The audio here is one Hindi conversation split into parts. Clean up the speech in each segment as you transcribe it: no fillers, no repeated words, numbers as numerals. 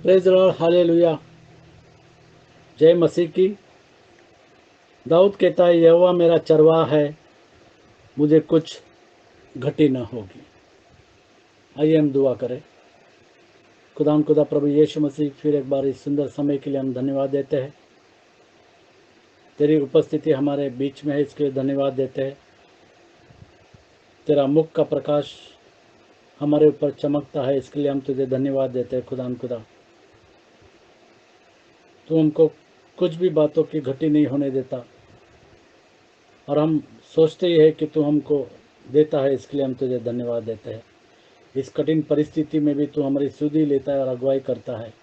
Praise Lord, hallelujah. जय मसीह की। दाऊद कहता है, यहोवा मेरा चरवाहा है, मुझे कुछ घटी न होगी। आइए हम दुआ करें। खुदा प्रभु यीशु मसीह, फिर एक बार इस सुंदर समय के लिए हम धन्यवाद देते हैं। तेरी उपस्थिति हमारे बीच में है, इसके लिए धन्यवाद देते हैं। तेरा मुख का प्रकाश हमारे ऊपर चमकता है, इसके लिए हम तुझे धन्यवाद देते हैं। खुदा तू हमको कुछ भी बातों की घटी नहीं होने देता, और हम सोचते ही है कि तू हमको देता है, इसके लिए हम तुझे धन्यवाद देते हैं। इस कठिन परिस्थिति में भी तू हमारी सुधि लेता है और अगुवाई करता है,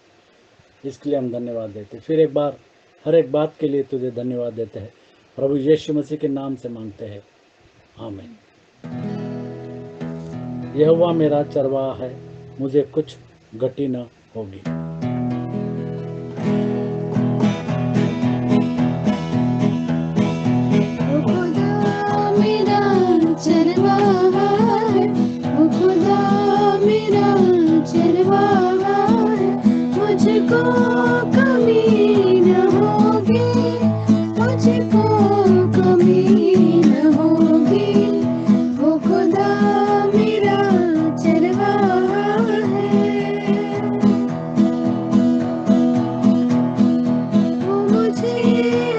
इसके लिए हम धन्यवाद देते हैं। फिर एक बार हर एक बात के लिए तुझे धन्यवाद देते हैं। प्रभु यीशु मसीह के नाम से मांगते हैं, आमीन। यहोवा मेरा चरवाहा है, मुझे कुछ घटी न होगी। मुझको कमी न होगी, मुझको कमी न होगी। वो खुदा मेरा चरवाहा है, वो मुझे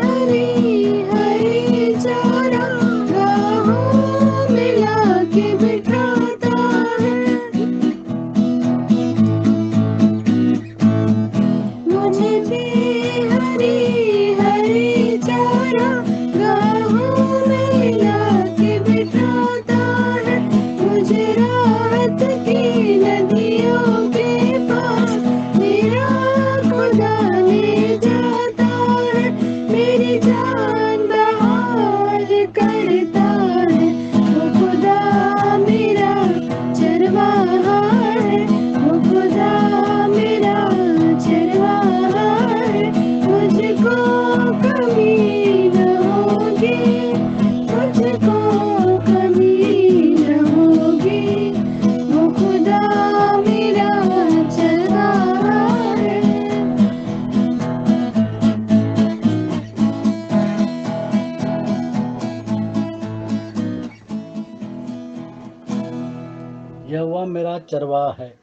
हरी हरी चारागाहों में लाके बिठाता है। मुझे भी हरी हरी चारागाहों में लाके बिठाता है। मुझे राहत की नदियों के पास मेरा खुदा ले जाता है। मेरी जान बहार करता है, वो खुदा मेरा चरवाहा है, वो खुदा मेरा चरवाहा है। मुझको कमी न होगी, मुझको कमी न होगी। वो खुदा मेरा चरवाहा है। यहोवा मेरा चरवाहा है,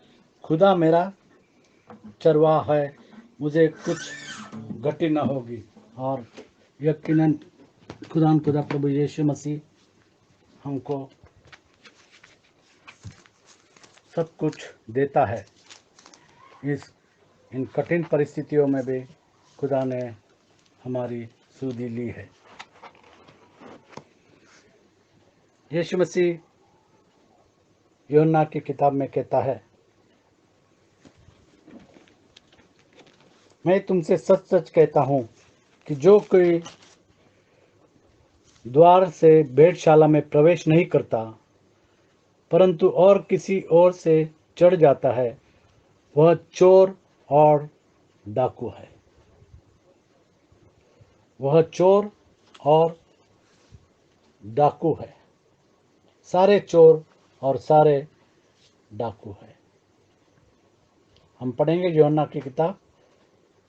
खुदा मेरा चरवाहा है, मुझे कुछ घटी न होगी। और यकीनन खुदा प्रभु यीशु मसीह हमको सब कुछ देता है। इन कठिन परिस्थितियों में भी खुदा ने हमारी सुधि ली है। यीशु मसीह यूहन्ना की किताब में कहता है, मैं तुमसे सच सच कहता हूँ कि जो कोई द्वार से भेड़शाला में प्रवेश नहीं करता, परंतु और किसी ओर से चढ़ जाता है, वह चोर और डाकू है। वह चोर और डाकू है। सारे चोर और सारे डाकू है। हम पढ़ेंगे यूहन्ना की किताब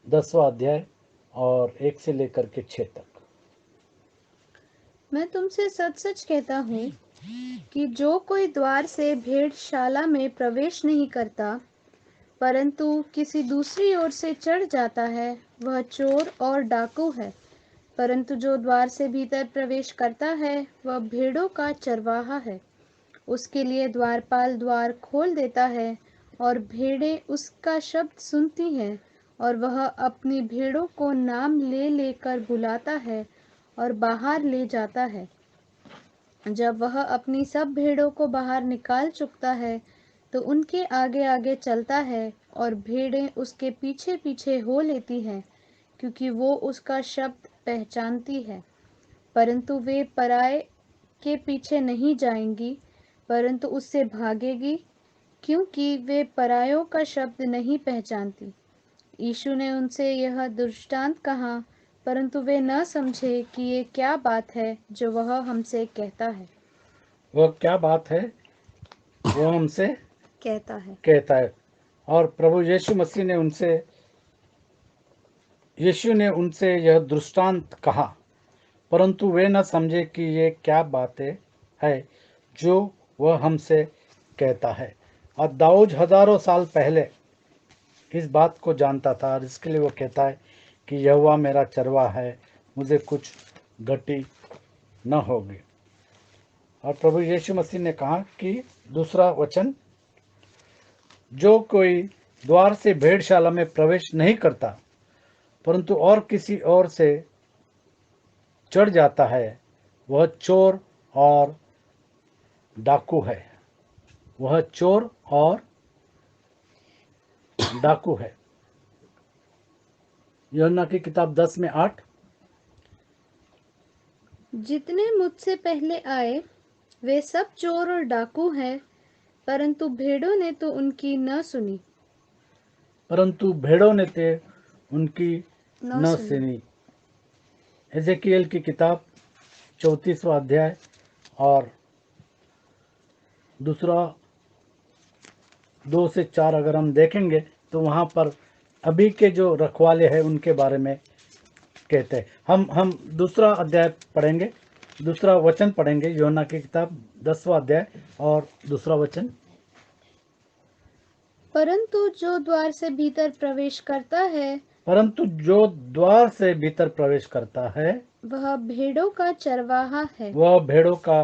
10वां अध्याय और 1 से लेकर के 6 तक। मैं तुमसे सच सच कहता हूँ कि जो कोई द्वार से भेड़शाला में प्रवेश नहीं करता, परंतु किसी दूसरी ओर से चढ़ जाता है, वह चोर और डाकू है। परंतु जो द्वार से भीतर प्रवेश करता है, वह भेड़ों का चरवाहा है। उसके लिए द्वारपाल द्वार खोल देता है, और भेड़ें उसका शब्द सुनती हैं, और वह अपनी भेड़ों को नाम ले लेकर बुलाता है और बाहर ले जाता है। जब वह अपनी सब भेड़ों को बाहर निकाल चुकता है, तो उनके आगे आगे चलता है, और भेड़ें उसके पीछे पीछे हो लेती हैं, क्योंकि वो उसका शब्द पहचानती है। परंतु वे पराए के पीछे नहीं जाएंगी, परंतु उससे भागेगी, क्योंकि वे परायों का शब्द नहीं पहचानती। यीशु ने उनसे यह दृष्टांत कहा, परंतु वे न समझे कि ये क्या बात है जो वह हमसे कहता है। वह क्या बात है वो हमसे कहता है कहता है। और प्रभु यीशु ने उनसे यह दृष्टांत कहा, परंतु वे न समझे कि ये क्या बातें है जो वह हमसे कहता है। और दाऊद हजारों साल पहले इस बात को जानता था, और इसके लिए वो कहता है कि यहोवा मेरा चरवाहा है, मुझे कुछ घटी न होगी। और प्रभु यीशु मसीह ने कहा कि दूसरा वचन, जो कोई द्वार से भेड़शाला में प्रवेश नहीं करता परंतु और किसी और से चढ़ जाता है, वह चोर और डाकू है। वह चोर और डाकू है। यूहन्ना की किताब 10:8। जितने मुझसे पहले आए वे सब चोर और डाकू हैं, परंतु भेड़ों ने तो उनकी न सुनी। परंतु भेड़ों ने ते उनकी न न सुनी। सुनी। एजेकिएल की किताब 34वां अध्याय और दूसरा 2 से 4 अगर हम देखेंगे तो वहाँ पर अभी के जो रखवाले हैं उनके बारे में कहते हैं। हम दूसरा अध्याय पढ़ेंगे, दूसरा वचन पढ़ेंगे। यूहन्ना की किताब 10वां अध्याय और दूसरा वचन। परंतु जो द्वार से भीतर प्रवेश करता है, परंतु जो द्वार से भीतर प्रवेश करता है वह भेड़ों का चरवाहा है। वह भेड़ों का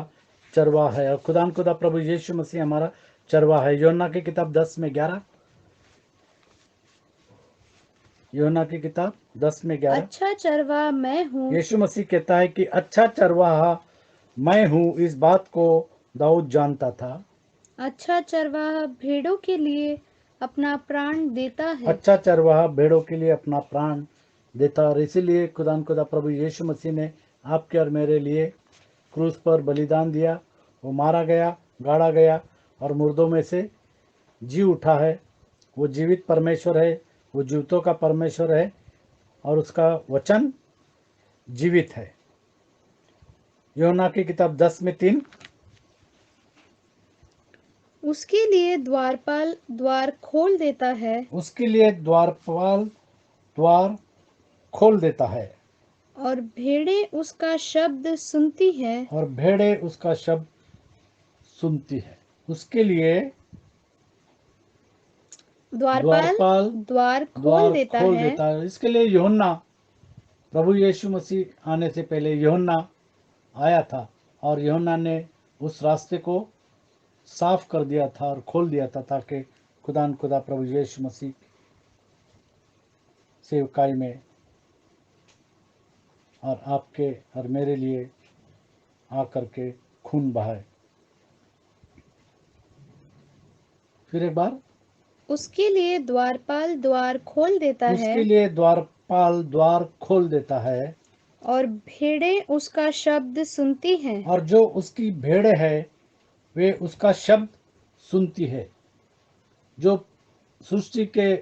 चरवाहा है। और खुदा प्रभु यीशु मसीह हमारा चरवाहा है। यूहन्ना की किताब 10:11। यूहन्ना की किताब 10:11। अच्छा चरवाहा मैं हूँ। यीशु मसीह कहता है कि अच्छा चरवाहा मैं हूँ। इस बात को दाऊद जानता था। अच्छा चरवाहा भेड़ों के लिए अपना प्राण देता है। अच्छा चरवाहा भेड़ों के लिए अपना प्राण देता। और इसीलिए खुदा प्रभु यीशु मसीह ने आपके और मेरे लिए क्रूस पर बलिदान दिया। वो मारा गया, गाड़ा गया और मुर्दों में से जी उठा है। वो जीवित परमेश्वर है, वो जीवितों का परमेश्वर है और उसका वचन जीवित है। यूहन्ना की किताब 10:3। उसके लिए द्वारपाल द्वार खोल देता है। उसके लिए द्वारपाल द्वार खोल देता है और भेड़ें उसका शब्द सुनती है। और भेड़ें उसका शब्द सुनती है। उसके लिए द्वारपाल द्वारपाल द्वार खोल द्वार देता खोल है। देता है। इसके लिए यूहन्ना, प्रभु यीशु मसीह आने से पहले यूहन्ना आया था और यूहन्ना ने उस रास्ते को साफ कर दिया था और खोल दिया था, ताकि खुदा प्रभु यीशु मसीह सेवकाई में और आपके और मेरे लिए आकर के खून बहाए। फिर एक बार, उसके लिए द्वारपाल द्वार खोल देता है। उसके लिए द्वारपाल द्वार खोल देता है और भेड़ें उसका शब्द सुनती हैं। और जो उसकी भेड़ें है वे उसका शब्द सुनती है। जो सृष्टि के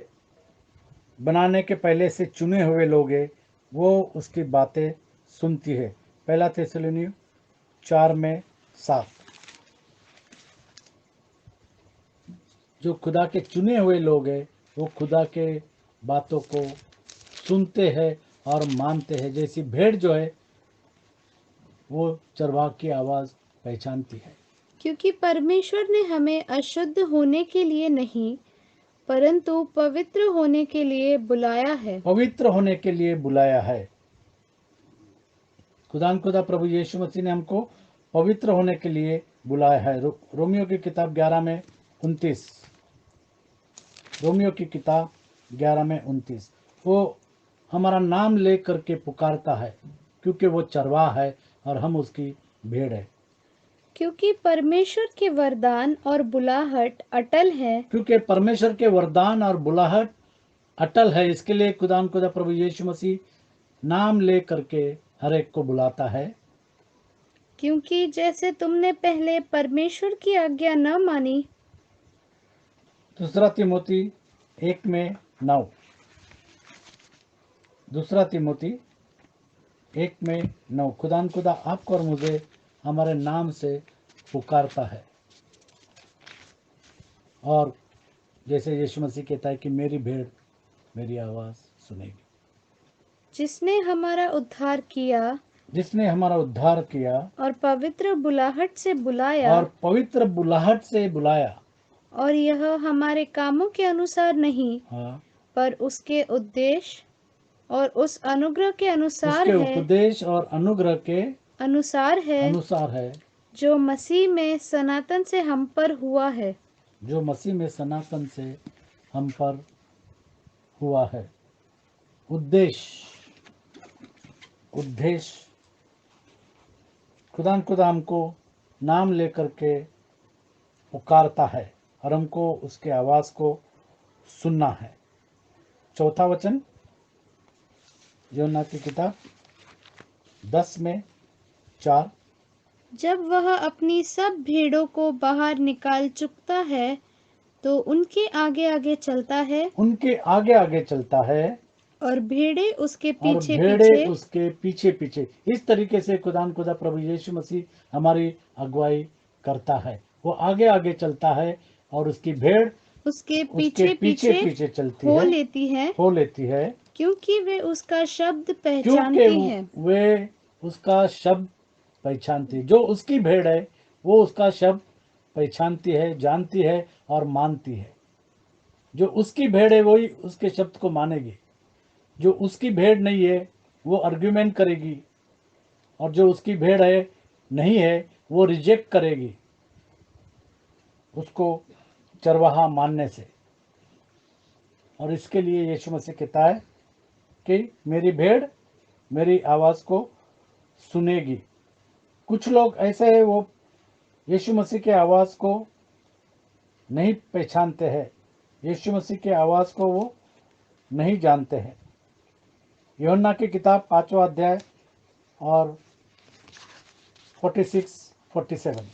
बनाने के पहले से चुने हुए लोग हैं वो उसकी बातें सुनती है। पहला थिस्सलुनीय 4:7। जो खुदा के चुने हुए लोग हैं वो खुदा के बातों को सुनते हैं और मानते हैं। जैसी भेड़ जो है वो चरवाह की आवाज़ पहचानती है। क्योंकि परमेश्वर ने हमें अशुद्ध होने के लिए नहीं, परंतु पवित्र होने के लिए बुलाया है। पवित्र होने के लिए बुलाया है। खुदा प्रभु यीशु मसीह ने हमको पवित्र होने के लिए बुलाया है। रोमियो की किताब 11:29। रोमियो की किताब 11:29। वो हमारा नाम ले करके पुकारता है क्योंकि वो चरवाहा है और हम उसकी भेड़ है। क्योंकि परमेश्वर के वरदान और बुलाहट अटल है। क्योंकि परमेश्वर के वरदान और बुलाहट अटल है। इसके लिए खुदा प्रभु यीशु मसीह नाम ले करके हर एक को बुलाता है। क्योंकि जैसे तुमने पहले परमेश्वर की आज्ञा न मानी। दूसरा तिमोथी 1:9। दूसरा तिमोथी 1:9। खुदा आपको और मुझे हमारे नाम से पुकारता है और जैसे यीशु मसीह कहता है कि मेरी भेड़ मेरी आवाज़ सुनेगी। जिसने हमारा उद्धार किया जिसने हमारा उद्धार किया और पवित्र बुलाहट से बुलाया, और पवित्र बुलाहट से बुलाया। और यह हमारे कामों के अनुसार नहीं, हाँ, पर उसके उद्देश्य और उस अनुग्रह के अनुसार उसके है, उपदेश और अनुग्रह के अनुसार है, अनुसार है, जो मसीह में सनातन से हम पर हुआ है। जो मसीह में सनातन से हम पर हुआ है। उद्देश्य, उद्देश्य खुदा हमको नाम लेकर के पुकारता है और हमको उसके आवाज को सुनना है। चौथा वचन यूहन्ना की किताब 10:4। जब वह अपनी सब भीड़ों को बाहर निकाल चुकता है, तो उनके आगे आगे चलता है, उनके आगे आगे चलता है और भेड़ें उसके और पीछे भेड़े पीछे। उसके पीछे पीछे। इस तरीके से खुदा प्रभु यीशु मसीह हमारी अगुवाई करता है। वो आगे आगे चलता है और उसकी भेड़ उसके उसके पीछे पीछे पीछे पीछे चलती हो है, लेती है, हो लेती है, क्योंकि वे उसका शब्द क्योंकि पहचानती है। वे उसका शब्द पहचानती है। जो उसकी भेड़ है वो उसका शब्द पहचानती है, जानती है और मानती है। जो उसकी भेड़ है वही उसके शब्द को मानेगी। जो उसकी भेड़ नहीं है वो आर्ग्यूमेंट करेगी, और जो उसकी भेड़ है नहीं है वो रिजेक्ट करेगी उसको चरवाहा मानने से। और इसके लिए यीशु मसीह कहता है कि मेरी भेड़ मेरी आवाज को सुनेगी। कुछ लोग ऐसे हैं वो यीशु मसीह के आवाज को नहीं पहचानते हैं, यीशु मसीह के आवाज को वो नहीं जानते हैं। यूहन्ना की किताब 5वां अध्याय और 46-47।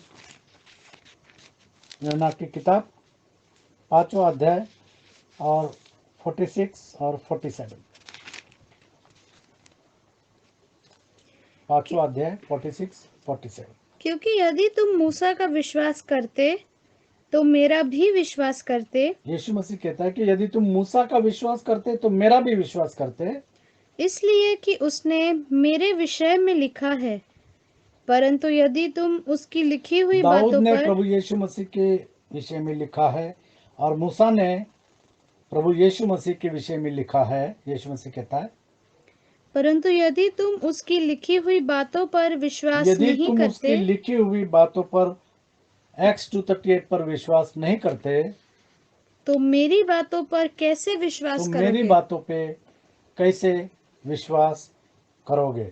यूहन्ना की किताब 5वां अध्याय और 46 और 47। 5वां अध्याय 46-47। क्योंकि यदि तुम मूसा का विश्वास करते, तो मेरा भी विश्वास करते, यीशु मसीह कहता है कि यदि तुम मूसा का विश्वास करते तो मेरा भी विश्वास करते, इसलिए कि उसने मेरे विषय में लिखा है। परंतु यदि तुम उसकी लिखी हुई दाऊद बातों ने पर प्रभु यीशु मसीह के विषय में लिखा है और मूसा ने प्रभु यीशु मसीह के विषय में लिखा है। यीशु मसीह कहता है परंतु यदि तुम उसकी लिखी हुई बातों पर विश्वास यदि नहीं तुम उसकी करते, लिखी हुई बातों पर एक्स 2:38 पर विश्वास नहीं करते, तो मेरी बातों पर कैसे विश्वास तो मेरी करोगे? बातों पे कैसे विश्वास करोगे।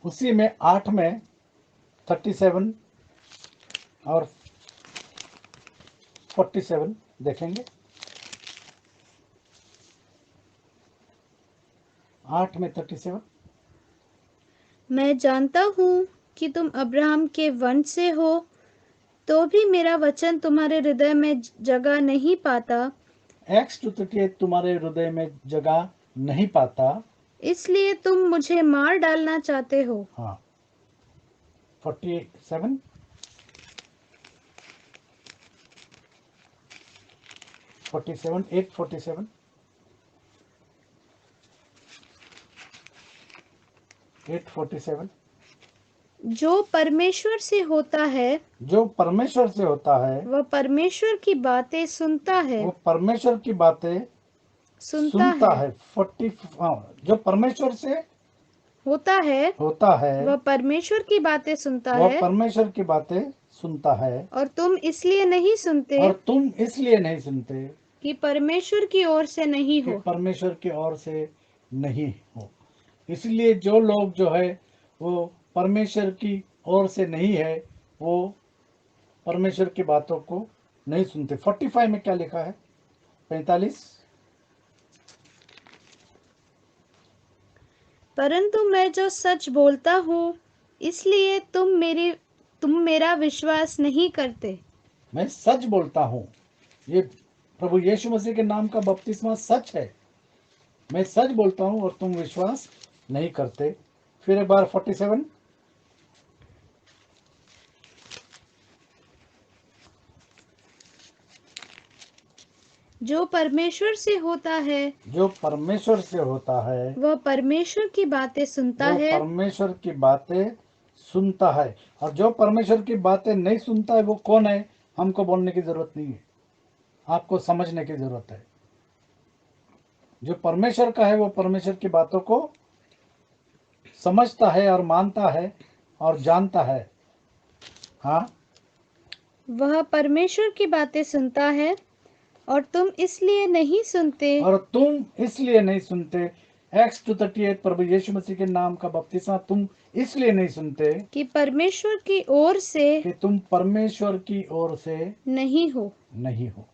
उसी में 8 में 37 और 47 देखेंगे। 8 में 37। मैं जानता हूँ कि तुम अब्राहम के वंश से हो, तो भी मेरा वचन तुम्हारे हृदय में जगह नहीं पाता, एक्स 2:38 तुम्हारे हृदय में जगह नहीं पाता। इसलिए तुम मुझे मार डालना चाहते हो। हाँ, 47 47 8:47 8:47। जो परमेश्वर से होता है, जो परमेश्वर से होता है वह परमेश्वर की बातें सुनता है, वो परमेश्वर की बातें सुनता है। 40 जो परमेश्वर से होता है, होता है वह परमेश्वर की बातें सुनता वह है, परमेश्वर की बातें सुनता है। और तुम इसलिए नहीं सुनते और तुम इसलिए नहीं सुनते कि परमेश्वर की ओर से नहीं कि हो। परमेश्वर की ओर से नहीं हो। इसलिए जो लोग जो है वो परमेश्वर की ओर से नहीं है वो परमेश्वर की बातों को नहीं सुनते। 45 में क्या लिखा है? 45। परंतु मैं जो सच बोलता हूँ, इसलिए तुम मेरा विश्वास नहीं करते। मैं सच बोलता हूँ। ये प्रभु यीशु मसीह के नाम का बपतिस्मा सच है। मैं सच बोलता हूँ और तुम विश्वास नहीं करते। फिर एक बार 47। जो परमेश्वर से होता है जो परमेश्वर से होता है वह परमेश्वर की बातें सुनता वो है। परमेश्वर की बातें सुनता है। और जो परमेश्वर की बातें नहीं सुनता है वो कौन है, हमको बोलने की जरूरत नहीं है, आपको समझने की जरूरत है। जो परमेश्वर का है वो परमेश्वर की बातों को समझता है और मानता है और जानता है। हाँ, वह परमेश्वर की बातें सुनता है और तुम इसलिए नहीं सुनते और तुम इसलिए नहीं सुनते। एक्स 2:38 प्रभु यीशु मसीह के नाम का बपतिस्मा तुम इसलिए नहीं सुनते कि परमेश्वर की ओर से कि तुम परमेश्वर की ओर से नहीं हो। नहीं हो।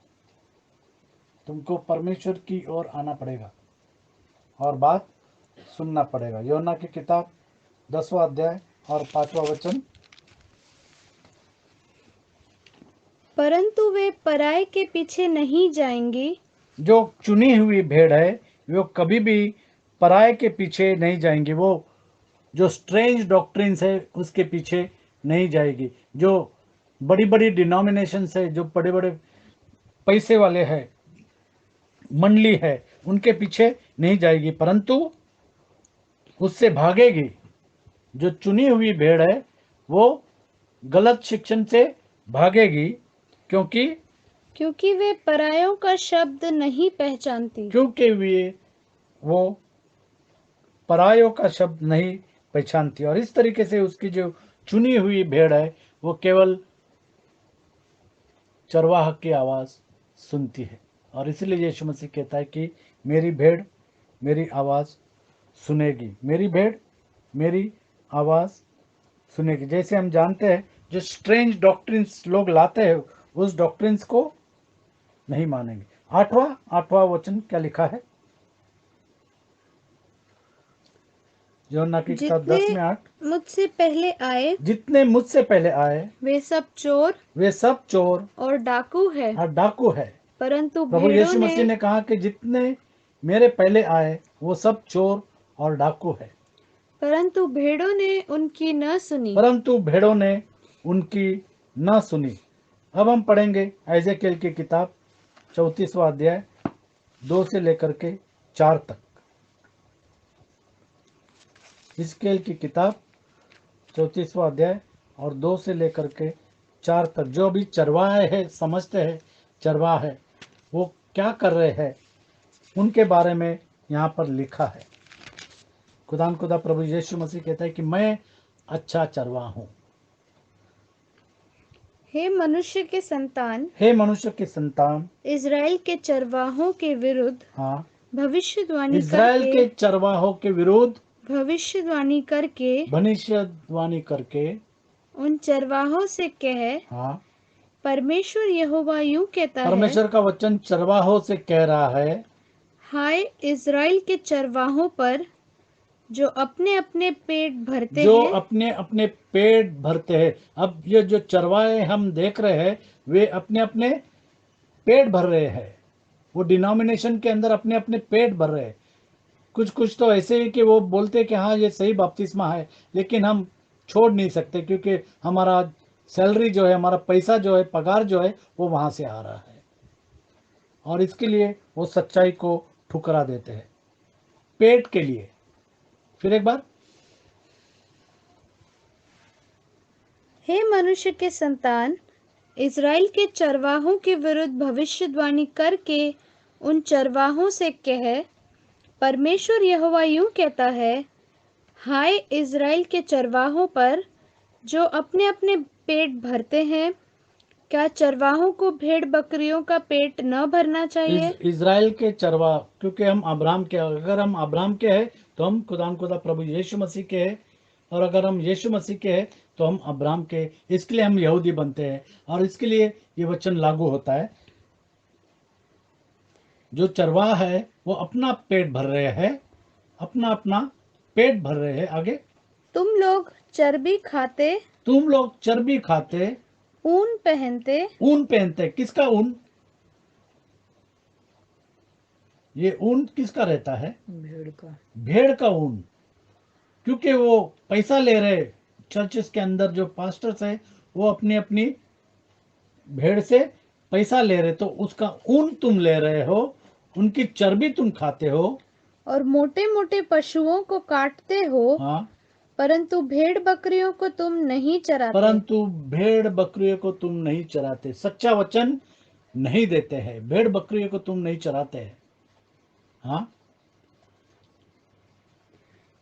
तुमको परमेश्वर की ओर आना पड़ेगा और बात सुनना पड़ेगा। योना की किताब 10वां अध्याय और 5वां वचन। परंतु वे पराये के पीछे नहीं जाएंगी। जो चुनी हुई भेड़ है वो कभी भी पराये के पीछे नहीं जाएंगी। वो जो स्ट्रेंज डॉक्ट्रिन्स है उसके पीछे नहीं जाएगी। जो बड़ी बड़ी डिनोमिनेशंस है, जो बड़े बड़े पैसे वाले हैं, मंडली है, उनके पीछे नहीं जाएगी, परंतु उससे भागेगी। जो चुनी हुई भेड़ है वो गलत शिक्षण से भागेगी, क्योंकि वे परायों का शब्द नहीं पहचानती। वो परायों का शब्द नहीं पहचानती। और इस तरीके से उसकी जो चुनी हुई भेड़ है वो केवल चरवाह की आवाज सुनती है। और इसलिए यीशु मसीह कहता है कि मेरी भेड़ मेरी आवाज सुनेगी, मेरी भेड़ मेरी आवाज सुनेगी। जैसे हम जानते हैं जो स्ट्रेंज डॉक्ट्रिन्स लोग लाते हैं उस डॉक्ट्रिन्स को नहीं मानेंगे। आठवां वचन क्या लिखा है? यूहन्ना की किताब 10 में 8। मुझसे पहले आए जितने मुझसे पहले आए वे सब चोर और डाकू है, और डाकू है। परंतु प्रभु भेड़ों यीशु मसीह ने कहा कि जितने मेरे पहले आए वो सब चोर और डाकू है, परंतु भेड़ों ने उनकी न सुनी। परंतु भेड़ों ने उनकी न सुनी। अब हम पढ़ेंगे एजेकिएल की किताब 34वां अध्याय 2 से लेकर के 4 तक। हिजकिय्येल की किताब 34वां अध्याय और 2 से लेकर के 4 तक। जो भी चरवाहे है, समझते हैं चरवाह है, वो क्या कर रहे हैं उनके बारे में यहाँ पर लिखा है। खुदा प्रभु यीशु मसीह कहता है कि मैं अच्छा चरवाह हूँ। हे मनुष्य के संतान, हे मनुष्य के संतान, इज़राइल के चरवाहों के विरुद्ध हाँ, भविष्यवाणी इज़राइल के चरवाहों के विरुद्ध भविष्यवाणी करके उन चरवाहों से कह, हाँ, परमेश्वर यहोवा यूं कहता है, परमेश्वर का वचन चरवाहों से कह रहा है, हाय इज़राइल के चरवाहों पर जो अपने अपने पेट भरते जो हैं। अपने अपने पेट भरते हैं। अब ये जो चरवाहे हम देख रहे हैं वे अपने अपने पेट भर रहे हैं। वो डिनोमिनेशन के अंदर अपने अपने पेट भर रहे हैं। कुछ कुछ तो ऐसे ही कि वो बोलते हैं कि हाँ ये सही बपतिस्मा है, लेकिन हम छोड़ नहीं सकते क्योंकि हमारा सैलरी जो है, हमारा पैसा जो है, पगार जो है वो वहां से आ रहा है। और इसके लिए वो सच्चाई को ठुकरा देते हैं पेट के लिए। फिर एक बार, हे मनुष्य के संतान, इज़राइल के चरवाहों के विरुद्ध भविष्यवाणी करके उन चरवाहों से कह, परमेश्वर यहोवा यूं कहता है, हाय इज़राइल के चरवाहों पर जो अपने अपने पेट भरते हैं, क्या चरवाहों को भेड़ बकरियों का पेट न भरना चाहिए? इज़राइल के चरवाह, क्योंकि हम अब्राहम के, अगर हम अब्राहम के हैं तो हम खुदा प्रभु यीशु मसीह के हैं, और अगर हम यीशु मसीह के हैं तो हम अब्राहम के, इसके लिए हम यहूदी बनते हैं। और इसके लिए ये वचन लागू होता है। जो चरवाह है वो अपना पेट भर रहे हैं, अपना अपना पेट भर रहे हैं। आगे, तुम लोग चर्बी खाते, तुम लोग चर्बी खाते, ऊन पहनते। किसका ऊन? ये ऊन किसका रहता है? भेड़ का ऊन। क्योंकि वो पैसा ले रहे, चर्चेस के अंदर जो पास्टर्स है वो अपनी अपनी भेड़ से पैसा ले रहे तो उसका ऊन तुम ले रहे हो, उनकी चर्बी तुम खाते हो। और मोटे मोटे पशुओं को काटते हो, हाँ, परंतु भेड़ बकरियों को तुम नहीं चराते। परंतु भेड़ बकरियों को तुम नहीं चराते। सच्चा वचन नहीं देते हैं, भेड़ बकरियों को तुम नहीं चराते हैं। हाँ,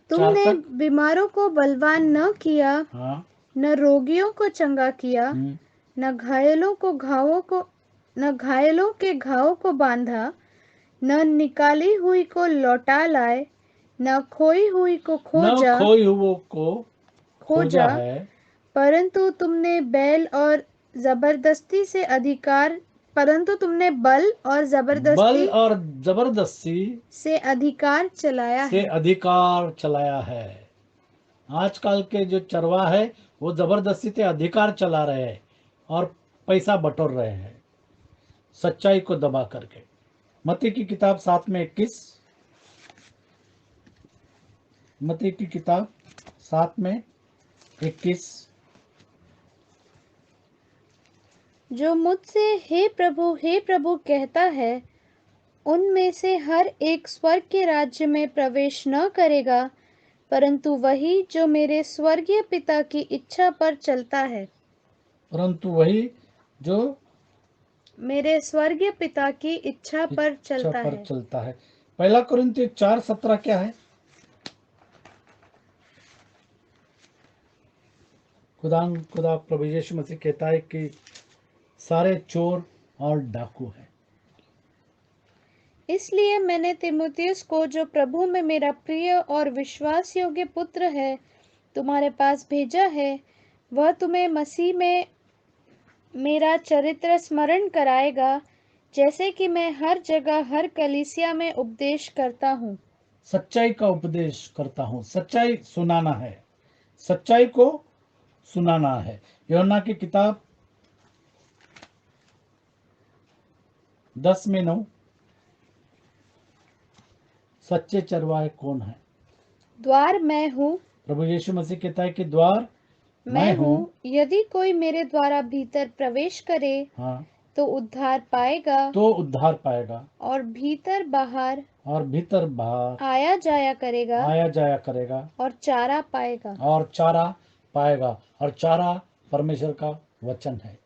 चार तुमने तक। बीमारों को बलवान न किया, हाँ। न रोगियों को चंगा किया, हम्म, न घायलों के घावों को बांधा, न निकाली हुई को लौटा लाए, न खोई हुई को न खोई हुओं को खोजा खोजा, है। परंतु तुमने बल और बल जबरदस्ती और जबरदस्ती से अधिकार चलाया से है। अधिकार चलाया है। आजकल के जो चरवाह है वो जबरदस्ती से अधिकार चला रहे हैं और पैसा बटोर रहे हैं, सच्चाई को दबा करके। मत्ती की किताब 7:21, मत्ती की किताब 7:21। जो मुझसे हे प्रभु कहता है, उनमें से हर एक स्वर्ग के राज्य में प्रवेश न करेगा, परंतु वही जो मेरे स्वर्गीय पिता की इच्छा पर चलता है। परंतु वही जो मेरे स्वर्गीय पिता की इच्छा पर इच्छा चलता पर है। चलता है। पहला कुरिन्थियों 4:17 क्या है? खुदा प्रभु यीशु मसीह कहता है कि सारे चोर और डाकू हैं। इसलिए मैंने तीमुथियुस को, जो प्रभु में मेरा प्रिय और विश्वास योग्य पुत्र है, तुम्हारे पास भेजा है। वह तुम्हें मसीह में मेरा चरित्र स्मरण कराएगा, जैसे कि मैं हर जगह हर कलीसिया में उपदेश करता हूँ। सच्चाई का उपदेश करता हूँ, सच्चाई सुनाना है, सच्चाई को सुनाना है। यूहन्ना की किताब 10:9, सच्चे चरवाहे कौन है? द्वार मैं हूँ। प्रभु यीशु मसीह कहता है कि द्वार मैं हूँ, यदि कोई मेरे द्वारा भीतर प्रवेश करे हाँ, तो उद्धार पाएगा, तो उद्धार पाएगा और भीतर बाहर आया जाया करेगा और चारा पाएगा। और चारा पाएगा। और चारा परमेश्वर का वचन है।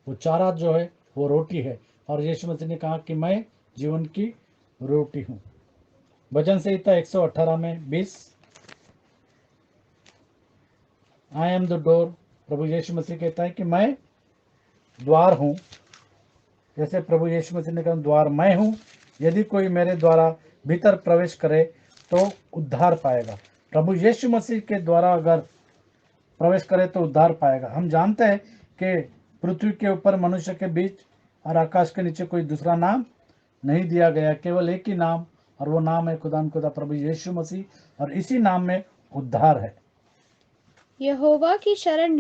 वो चारा जो है वो रोटी है। और यीशु मसीह ने कहा कि मैं जीवन की रोटी हूँ। भजन संहिता 118:20, आई एम द डोर। प्रभु यीशु मसीह कहता है कि मैं द्वार हूँ। जैसे प्रभु यीशु मसीह ने कहा द्वार मैं हूँ, यदि कोई मेरे द्वारा भीतर प्रवेश करे तो उद्धार पाएगा। प्रभु यीशु मसीह के द्वारा अगर प्रवेश करे तो उद्धार पाएगा। हम जानते हैं कि पृथ्वी के ऊपर मनुष्य के बीच और आकाश के नीचे कोई दूसरा नाम नहीं दिया गया, केवल एक ही नाम, और वो नाम है खुदा प्रभु यीशु मसीह। और इसी नाम में उद्धार है। यहोवा की शरण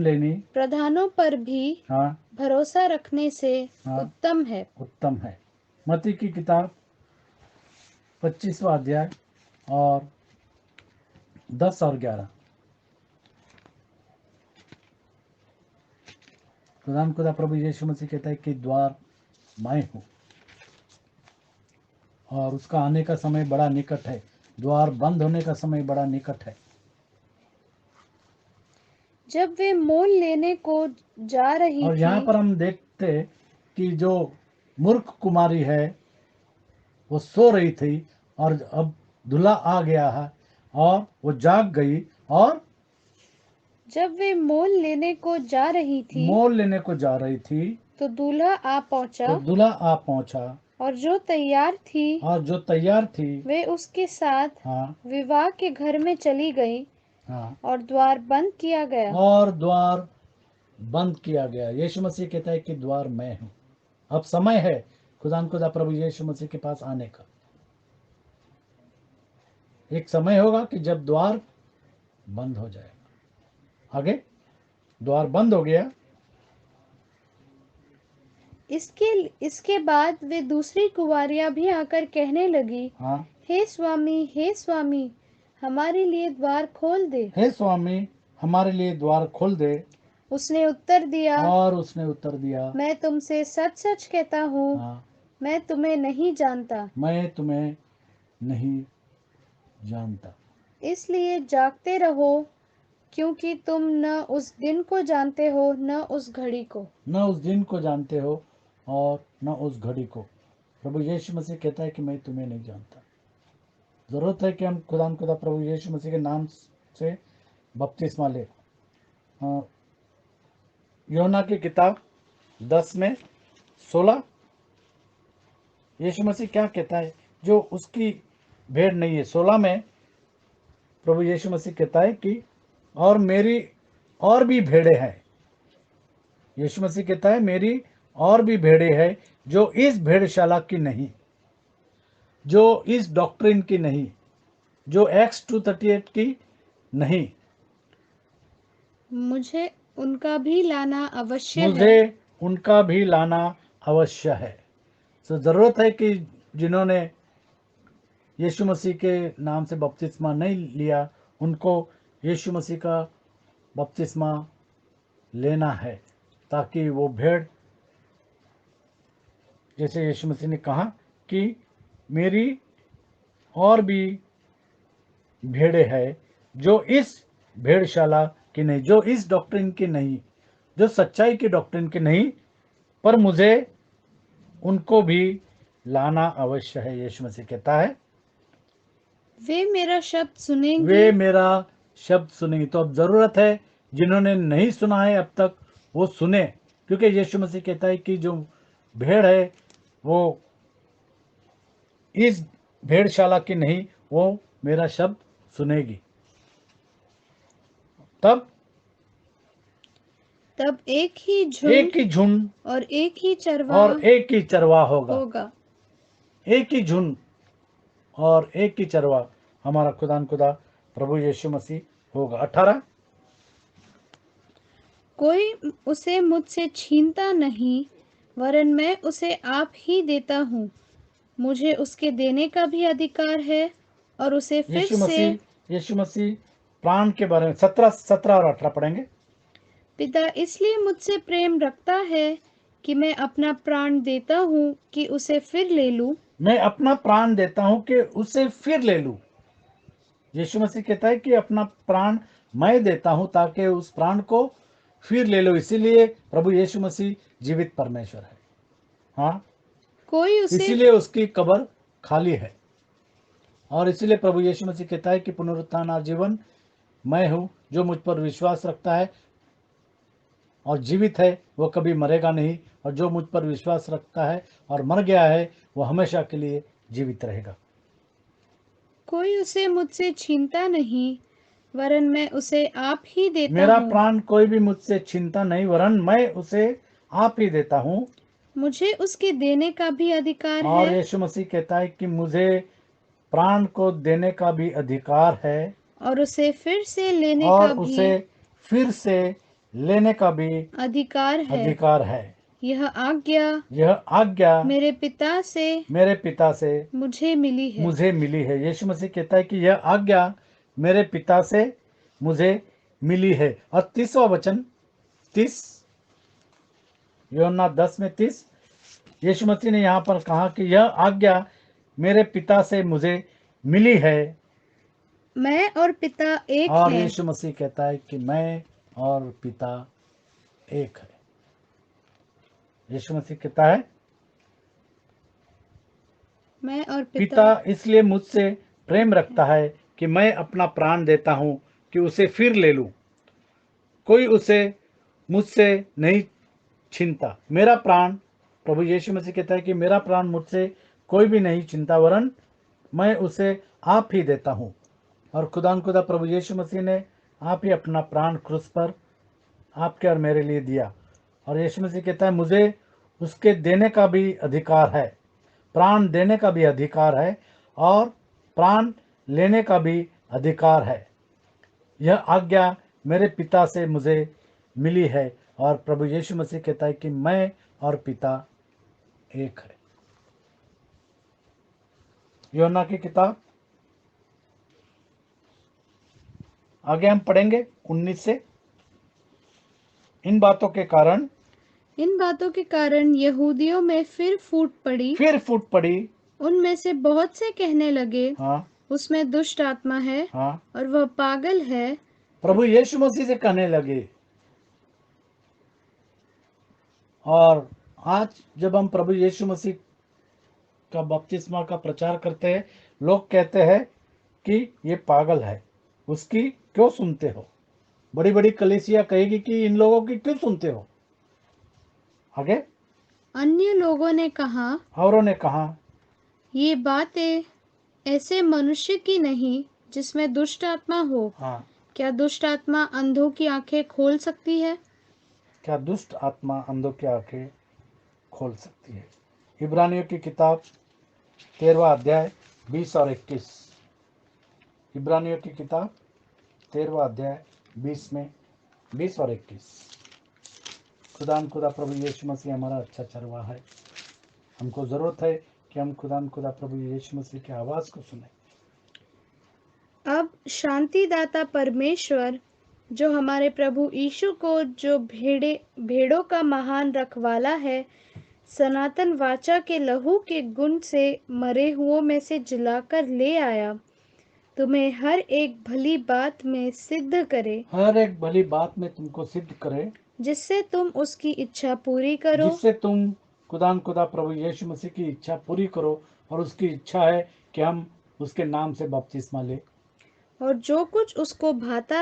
लेनी प्रधानों पर भी हाँ, भरोसा रखने से उत्तम है। मत्ती की किताब 25वां अध्याय और 10 और 11। खुदा प्रभु यीशु मसीह कहता है कि द्वार मैं हूँ और उसका आने का समय बड़ा निकट है। द्वार बंद होने का समय बड़ा निकट है। जब वे मोल लेने को जा रही और थी, यहाँ पर हम देखते कि जो मूर्ख कुमारी है वो सो रही थी और अब दूल्हा आ गया है और वो जाग गई। और जब वे मोल लेने को जा रही थी तो दूल्हा आ पहुंचा, और जो तैयार थी वे उसके साथ हाँ, विवाह के घर में चली गई, हाँ, और द्वार बंद किया गया। यीशु मसीह कहता है कि द्वार मैं हूँ। अब समय है खुदा प्रभु यीशु मसीह के पास आने का। एक समय होगा कि जब द्वार बंद हो जाएगा। आगे द्वार बंद हो गया। इसके बाद वे दूसरी कुंवारियां भी आकर कहने लगी, हाँ, हे स्वामी, हमारे लिए द्वार खोल दे। हे स्वामी, हमारे लिए द्वार खोल दे। उसने उत्तर दिया, और उसने उत्तर दिया, मैं तुमसे सच सच कहता हूँ, हाँ, मैं तुम्हें नहीं जानता। मैं तुम्हें नहीं जानता। इसलिए जागते रहो, क्योंकि तुम न उस दिन को जानते हो न उस घड़ी को। न उस दिन को जानते हो और न उस घड़ी को। प्रभु यीशु मसीह कहता है कि मैं तुम्हें नहीं जानता। ज़रूरत है कि हम खुदा प्रभु यीशु मसीह के नाम से बपतिस्मा ले। यूहन्ना की किताब 10 में 16 यीशु मसीह क्या कहता है जो उसकी भेड़ नहीं है। 16 में प्रभु यीशु मसीह कहता है कि और मेरी और भी भेड़े हैं। यीशु मसीह कहता है मेरी और भी भेड़े हैं जो इस भेड़शाला की नहीं, जो इस डॉक्ट्रिन की नहीं, जो एक्स 238 की नहीं। मुझे उनका भी लाना अवश्य है। मुझे उनका भी लाना अवश्य है। तो ज़रूरत है कि जिन्होंने यीशु मसीह के नाम से बपतिस्मा नहीं लिया, उनको यीशु मसीह का बपतिस्मा लेना है, ताकि वो भेड़, जैसे यीशु मसीह ने कहा कि मेरी और भी भेड़े हैं जो इस भेड़शाला की नहीं, जो इस डॉक्ट्रिन की नहीं, जो सच्चाई की डॉक्ट्रिन की नहीं, पर मुझे उनको भी लाना अवश्य है। यीशु मसीह कहता है वे मेरा शब्द सुनेंगे। वे मेरा शब्द सुनेंगे। तो अब ज़रूरत है जिन्होंने नहीं सुना है अब तक वो सुने, क्योंकि यीशु मसीह कहता है कि जो भेड़ है वो इस भेड़शाला की नहीं, वो मेरा शब्द सुनेगी। तब एक ही एक ही झुंड झुंड और एक ही चरवाहा और एक ही चरवाह होगा। होगा। एक ही झुंड और एक ही चरवाह हमारा खुदा प्रभु यीशु मसीह होगा। 18 कोई उसे मुझसे छीनता नहीं, वरन मैं उसे आप ही देता हूँ। मुझे उसके देने का भी अधिकार है और उसे फिर से यीशु मसीह प्राण के बारे में 17 और 18 पढ़ेंगे। पिता इसलिए मुझसे प्रेम रखता है कि मैं अपना प्राण देता हूँ कि उसे फिर ले लूं। मैं अपना प्राण देता हूं कि उसे फिर ले लूं। यीशु मसीह कहता है कि अपना प्राण मैं देता हूं ताकि उस प्राण को फिर ले लो। इसीलिए प्रभु यीशु मसीह जीवित परमेश्वर है। हाँ, कोई उसे इसीलिए उसकी कब्र खाली है। और इसीलिए प्रभु यीशु मसीह कहता है कि पुनरुत्थान और जीवन मैं हूं। जो मुझ पर विश्वास रखता है और जीवित है वो कभी मरेगा नहीं, और जो मुझ पर विश्वास रखता है और मर गया है वो हमेशा के लिए जीवित रहेगा। कोई उसे मुझसे छीनता नहीं, वरन मैं उसे आप ही देता मेरा हूँ। प्राण कोई भी मुझसे छीनता नहीं, वरन मैं उसे आप ही देता हूँ। मुझे उसके देने का भी अधिकार और है यीशु मसीह कहता है कि मुझे प्राण को देने का भी अधिकार है और उसे फिर से लेने और का उसे भी फिर से लेने का भी अधिकार है। अधिकार है। यह आज्ञा यह आज्ञा मेरे पिता से मेरे पिता से मुझे मिली है। मुझे मिली है। यीशु मसीह कहता है कि यह आज्ञा मेरे पिता से मुझे मिली है। और 30वां वचन 30 यूहन्ना 10 में 30 यीशु मसीह ने यहाँ पर कहा कि यह आज्ञा मेरे पिता से मुझे मिली है। मैं और पिता एक और हैं। यीशु मसीह कहता है कि मैं और पिता एक है। यीशु मसीह कहता है मैं और पिता इसलिए मुझसे प्रेम रखता है कि मैं अपना प्राण देता हूं कि उसे फिर ले लूं। कोई उसे मुझसे नहीं छीनता। मेरा प्राण, प्रभु यीशु मसीह कहता है कि मेरा प्राण मुझसे कोई भी नहीं छीनता, वरन मैं उसे आप ही देता हूं। और खुदा प्रभु यीशु मसीह ने आप ही अपना प्राण क्रूस पर आपके और मेरे लिए दिया। और यीशु मसीह कहता है मुझे उसके देने का भी अधिकार है, प्राण देने का भी अधिकार है और प्राण लेने का भी अधिकार है। यह आज्ञा मेरे पिता से मुझे मिली है। और प्रभु यीशु मसीह कहता है कि मैं और पिता एक है। यूहन्ना की किताब आगे हम पढ़ेंगे 19 से। इन बातों के कारण यहूदियों में फिर फूट पड़ी। उनमें से बहुत से कहने लगे, हाँ उसमें दुष्ट आत्मा है हाँ, और वह पागल है। प्रभु यीशु मसीह से कहने लगे। और आज जब हम प्रभु यीशु मसीह का बपतिस्मा का प्रचार करते हैं, लोग कहते हैं कि ये पागल है, उसकी क्यों सुनते हो। बड़ी बड़ी कलीसिया कहेगी कि इन लोगों की क्यों सुनते हो। आगे अन्य लोगों ने कहा, औरों ने कहा, ये बातें ऐसे मनुष्य की नहीं जिसमें दुष्ट आत्मा हो। हाँ, क्या दुष्ट आत्मा अंधों की आंखें खोल सकती है? क्या दुष्ट आत्मा अंधों की आंखें खोल सकती है। इब्रानियों की किताब 13वां अध्याय 20 और 21। इब्रानियों की किताब 13वां अध्याय 20 और 21। खुदा प्रभु यीशु मसीह हमारा अच्छा चरवाहा है। हमको जरूरत है कि हम खुदा प्रभु यीशु मसीह की आवाज को सुने। अब शांतिदाता परमेश्वर जो हमारे प्रभु यीशु को, जो भेड़ों का महान रखवाला है, सनातन वाचा के लहू के गुण से मरे हुओं में से जिलाकर ले आया, तुम्हें हर एक भली बात में सिद्ध करे, हर एक भली बात में तुमको सिद्ध करे, जिससे तुम उसकी इच्छा पूरी करो। जिससे तुम खुदा प्रभु यीशु मसीह की इच्छा पूरी करो। और उसकी इच्छा है कि हम उसके नाम से बपतिस्मा ले। और जो कुछ उसको भाता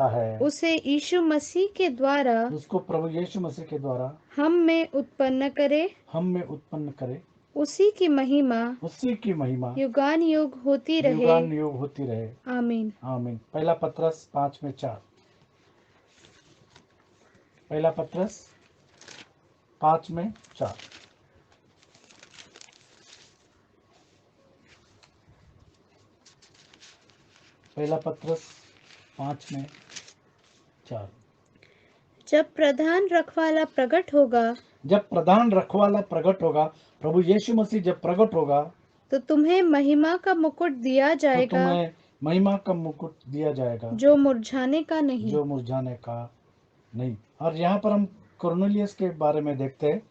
है, उसे यीशु मसीह के द्वारा, उसको प्रभु यीशु मसीह के द्वारा हम में उत्पन्न करे। उसी की महिमा युगान युग होती रहे। आमीन। आमीन। पहला पत्रस 5:4। पहला पत्रस 5:4। पहला पत्रस 5:4। जब प्रधान रखवाला प्रकट होगा, प्रभु यीशु मसीह जब प्रकट होगा, तो तुम्हें महिमा का मुकुट दिया जाएगा, जो मुरझाने का नहीं। और यहाँ पर हम कुरनेलियस के बारे में देखते हैं।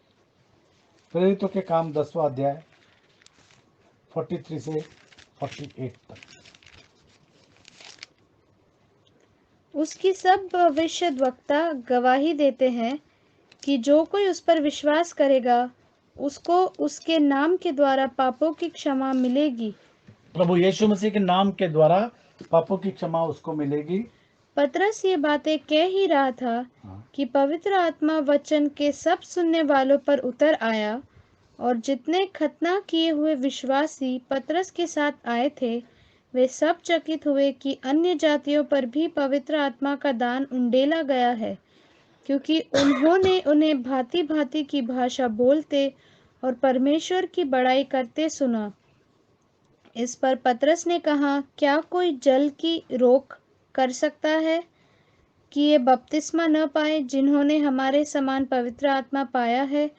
प्रेरितों के काम 10वां अध्याय 43 से 48 तक। उसकी सब भविष्यद्वक्ता गवाही देते हैं कि जो कोई उस पर विश्वास करेगा, उसको उसके नाम के द्वारा पापों की क्षमा मिलेगी। प्रभु यीशु मसीह के नाम के द्वारा पापों की क्षमा उसको मिलेगी। पतरस ये बातें कह ही रहा था कि पवित्र आत्मा वचन के सब सुनने वालों पर उतर आया, और जितने खतना किए हुए विश्वासी पतरस के साथ आए थे, वे सब चकित हुए कि अन्य जातियों पर भी पवित्र आत्मा का दान उंडेला गया है, क्योंकि उन्होंने उन्हें भांति भांति की भाषा बोलते और परमेश्वर की बड़ाई करते सुना। इस पर पतरस ने कहा, क्या कोई जल की रोक कर सकता है कि ये बपतिस्मा न पाए जिन्होंने हमारे समान पवित्र आत्मा पाया है?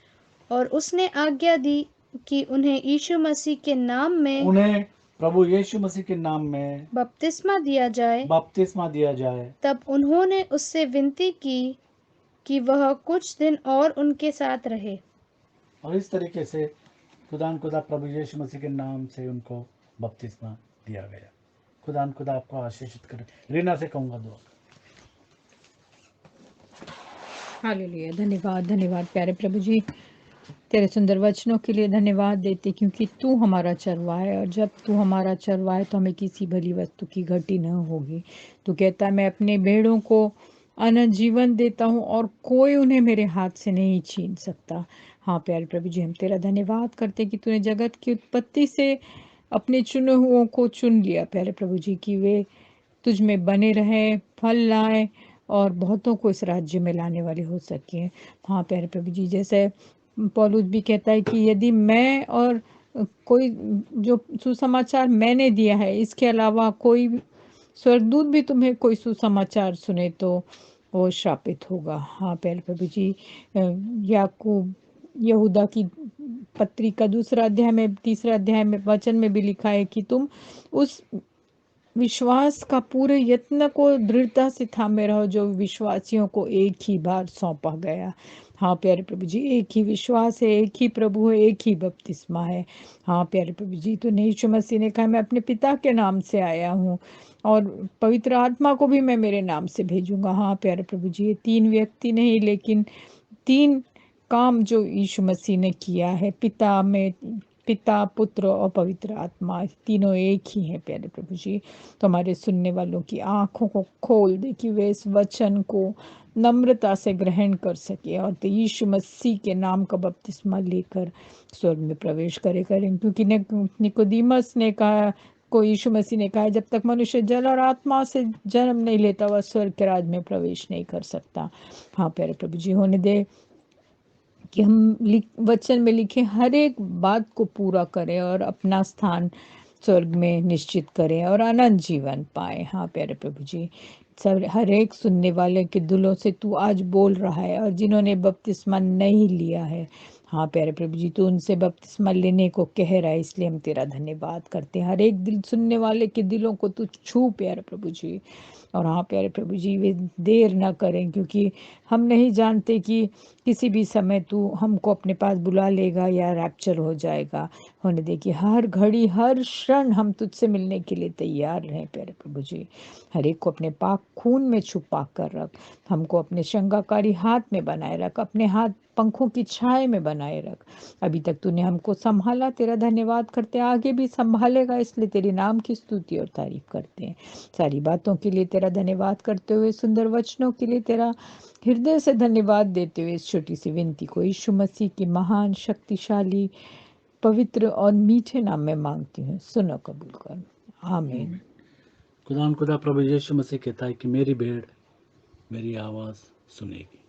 और उसने आज्ञा दी कि उन्हें यीशु मसीह के नाम में, उन्हें प्रभु यीशु मसीह के नाम में बपतिस्मा दिया जाए। तब उन्होंने उससे विनती की कि वह कुछ दिन और उनके साथ रहे। और इस तरीके से खुदा प्रभु यीशु मसीह के नाम से उनको बपतिस्मा दिया गया। खुदा आपको आशीषित करे। रीना से कहूंगा दुआ। हालेलुया। धन्यवाद प्यारे प्रभु जी, तेरे सुंदर वचनों के लिए धन्यवाद देते, क्योंकि तू हमारा चरवाहा है, और जब तू हमारा चरवाहा है तो हमें किसी भली वस्तु की घटी न होगी। तू कहता है, मैं अपने भेड़ों को अनंत जीवन देता हूँ और कोई उन्हें मेरे हाथ से नहीं छीन सकता। हाँ प्यारे प्रभु जी, हम तेरा धन्यवाद करते कि तूने जगत की उत्पत्ति से अपने चुने हुओं को चुन लिया प्यारे प्रभु जी, कि वे तुझ में बने रहें, फल लाएं और बहुतों को इस राज्य में लाने वाले हो सके। हाँ प्यारे प्रभु जी, जैसे पौलुस भी कहता है कि यदि मैं और कोई जो सुसमाचार मैंने दिया है, इसके अलावा कोई स्वर्गदूत भी तुम्हें कोई सुसमाचार सुने तो वो श्रापित होगा। हाँ प्यारे प्रभु जी, याकूब यहूदा की पत्री का 2 अध्याय में 3 अध्याय में वचन में भी लिखा है कि तुम उस विश्वास का पूरे यत्न को दृढ़ता से थामे रहो जो विश्वासियों को एक ही बार सौंपा गया। हाँ प्यारे प्रभु जी, एक ही विश्वास है, एक ही प्रभु है, एक ही बपतिस्मा है। हाँ प्यारे प्रभु जी, तो यीशु मसीह ने कहा मैं अपने पिता के नाम से आया हूँ और पवित्र आत्मा को भी मैं मेरे नाम से भेजूंगा। हाँ प्यारे प्रभु जी, ये 3 व्यक्ति नहीं लेकिन 3 काम जो यीशु मसीह ने किया है, पिता, पुत्र और पवित्र आत्मा, तीनों एक ही हैं प्यारे प्रभु जी। तो हमारे सुनने वालों की आंखों को खोल दे कि वे इस वचन को नम्रता से ग्रहण कर सके और तो यीशु मसीह के नाम का बपतिस्मा लेकर स्वर्ग में प्रवेश करें। क्योंकि निकोदीमस ने कहा, को यीशु मसीह ने कहा, जब तक मनुष्य जल और आत्मा से जन्म नहीं लेता वह स्वर्ग के राज में प्रवेश नहीं कर सकता। हाँ प्यारे प्रभु जी, होने दे कि हम वचन में लिखे हर एक बात को पूरा करें और अपना स्थान स्वर्ग में निश्चित करें और अनंत जीवन पाए। हाँ प्यारे प्रभु जी, सब हर एक सुनने वाले के दिलों से तू आज बोल रहा है और जिन्होंने बपतिस्मा नहीं लिया है, हाँ प्यारे प्रभु जी, तू उनसे बपतिस्मा लेने को कह रहा है, इसलिए हम तेरा धन्यवाद करते हैं। हर एक दिल सुनने वाले के दिलों को तू छू प्यारे प्रभु जी। और हाँ प्यारे प्रभु जी, वे देर ना करें क्योंकि हम नहीं जानते कि किसी भी समय तू हमको अपने पास बुला लेगा या रैप्चर हो जाएगा। होने दे कि हर घड़ी हर क्षण हम तुझसे मिलने के लिए तैयार रहें प्यारे प्रभु जी। हर एक को अपने पाक खून में छुपा कर रख, हमको अपने शंगाकारी हाथ में बनाए रख, अपने हाथ पंखों की छाए में बनाए रख। अभी तक तूने हमको संभाला, तेरा धन्यवाद करते हैं, आगे भी संभालेगा, इसलिए तेरे नाम की स्तुति और तारीफ करते हैं। सारी बातों के लिए तेरा धन्यवाद करते हुए, सुंदर वचनों के लिए तेरा हृदय से धन्यवाद देते हुए इस छोटी सी विनती को यीशु मसीह की महान, शक्तिशाली, पवित्र और मीठे नाम में मांगती हूँ, सुनो कबूल कर, आमीन। खुदा प्रभु यीशु मसीह कहता है कि मेरी भेड़ मेरी आवाज़ सुनेगी।